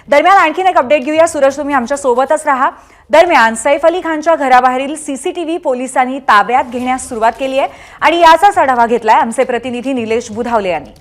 दरम्यान आणखीन एक अपडेट घेऊया सूरज, तुम्ही आमच्या सोबतच राहा। दरम्यान सैफ अली खानच्या घराबाहेरील सीसीटीव्ही पोलिसांनी ताब्यात घेण्यास सुरुवात केली आहे आणि याचाच आढावा घेतलाय आमचे प्रतिनिधी निलेश बुधावले यांनी।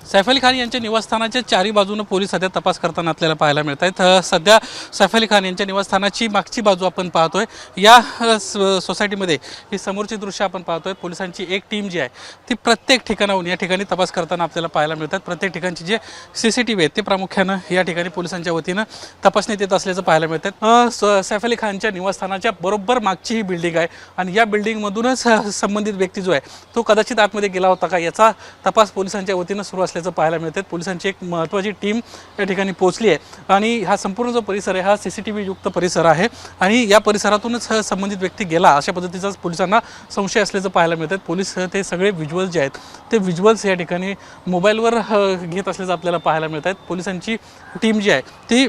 सैफ अली खान यांच्या निवासस्थानाच्या चारी बाजूने पोलीस सध्या तपास करताना आपल्याला पाहायला मिळत आहेत। सध्या सैफ अली खान यांच्या निवासस्थानाची मागची बाजू आपण पाहतोय। या सोसायटीमध्ये ही समोरची दृश्य आपण पाहतोय। पोलिसांची एक टीम जी आहे ती प्रत्येक ठिकाणाहून या ठिकाणी तपास करताना आपल्याला पाहायला मिळतात। प्रत्येक ठिकाणचे जे सीसीटीव्ही आहेत ते प्रामुख्याने या ठिकाणी पोलिसांच्या वतीने तपासण्यात येत असल्याचं पाहायला मिळतं। सैफ अली खानच्या निवासस्थानाच्या बरोबर मागची ही बिल्डिंग आहे आणि या बिल्डिंगमधूनच संबंधित व्यक्ती जो आहे तो कदाचित आतमध्ये गेला होता का याचा तपास पोलिसांच्या वतीने सुरू असल्याचं पाहायला मिळते। पोलिसांची एक महत्त्वाची टीम या ठिकाणी पोहोचली आहे आणि हा संपूर्ण जो परिसर आहे हा सीसीटीव्ही युक्त परिसर आहे आणि या परिसरातूनच संबंधित व्यक्ती गेला अशा पद्धतीचा पोलिसांना संशय असल्याचं पाहायला मिळतं। पोलीस ते सगळे व्हिज्युअल्स जे आहेत ते व्हिज्युअल्स या ठिकाणी मोबाईलवर घेत असल्याचं आपल्याला पाहायला मिळतं। पोलिसांची टीम जी आहे ती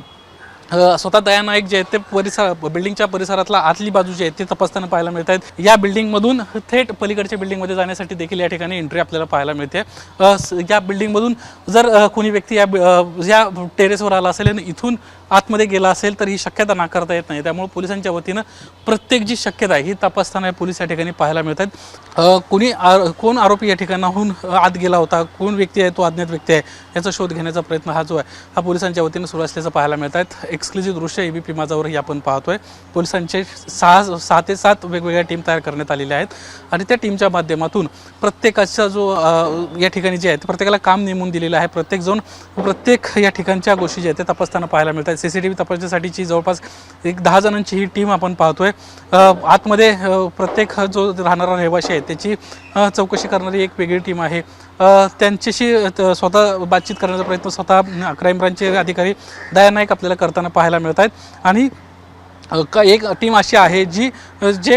स्वतः दया नाईक जे आहेत ते बिल्डिंगच्या परिसरातला आतली बाजू जी आहे ती तपासताना पाहायला मिळत आहेत। या बिल्डिंगमधून थेट पलीकडच्या बिल्डिंगमध्ये जाण्यासाठी देखील या ठिकाणी एंट्री आपल्याला पाहायला मिळते। या बिल्डिंगमधून जर कोणी व्यक्ती या टेरेसवर आला असेल आणि इथून आतमध्ये गेला असेल तर ही शक्यता नाकारता येत नाही। त्यामुळे पोलिसांच्या वतीनं प्रत्येक जी शक्यता आहे ही तपासताना पोलीस या ठिकाणी पाहायला मिळत आहेत। कोण आरोपी या ठिकाणाहून आत गेला होता, कोण व्यक्ती आहे तो अज्ञात व्यक्ती आहे याचा शोध घेण्याचा प्रयत्न हा जो आहे हा पोलिसांच्या वतीनं सुरू असल्याचं पाहायला मिळत आहेत। एक्सक्लुझिव्ह दृश्य एबीपी माझावरही आपण पाहतोय। पोलिसांचे 6 ते 7 वेगवेगळ्या टीम तयार करण्यात आलेल्या आहेत आणि त्या टीमच्या माध्यमातून प्रत्येकाचा जो या ठिकाणी जे आहे प्रत्येकाला काम नेमून दिलेलं आहे। प्रत्येक या ठिकाणच्या गोष्टी ज्या आहेत ते तपासताना पाहायला मिळतात। सीसीटीव्ही तपासण्यासाठीची जवळपास 10 जणांची ही टीम आपण पाहतोय। आतमध्ये प्रत्येक जो राहणारा रहिवासी आहे त्याची चौकशी करणारी एक वेगळी टीम आहे। त्यांच्याशी स्वतः बातचीत करण्याचा प्रयत्न स्वतः क्राईम ब्रांचचे अधिकारी दया नाईक आपल्याला करताना पाहायला मिळत आहेत आणि एक टीम अशी आहे जे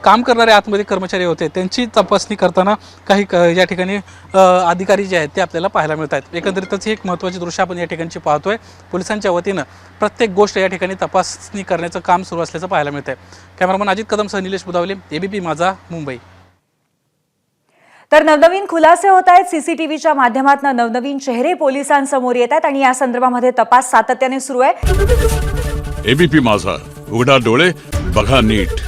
काम करणारे आतमध्ये कर्मचारी होते त्यांची तपासणी करताना काही या ठिकाणी अधिकारी जे आहेत ते आपल्याला पाहायला मिळत आहेत। एकंदरीतच एक महत्त्वाची दृश्य आपण या ठिकाणची पाहतोय। पोलिसांच्या वतीनं प्रत्येक गोष्ट या ठिकाणी तपासणी करण्याचं काम सुरू असल्याचं पाहायला मिळत आहे। कॅमेरामन अजित कदमसह निलेश बुधावले, एबीपी माझा, मुंबई। तर नवनवीन खुलासे होत आहेत। सीसीटीव्हीच्या माध्यमातून नवनवीन चेहरे पोलिसांसमोर येत आहेत आणि या संदर्भामध्ये तपास सातत्याने सुरू आहे। एबीपी माझा, उघडा डोळे बघा नीट।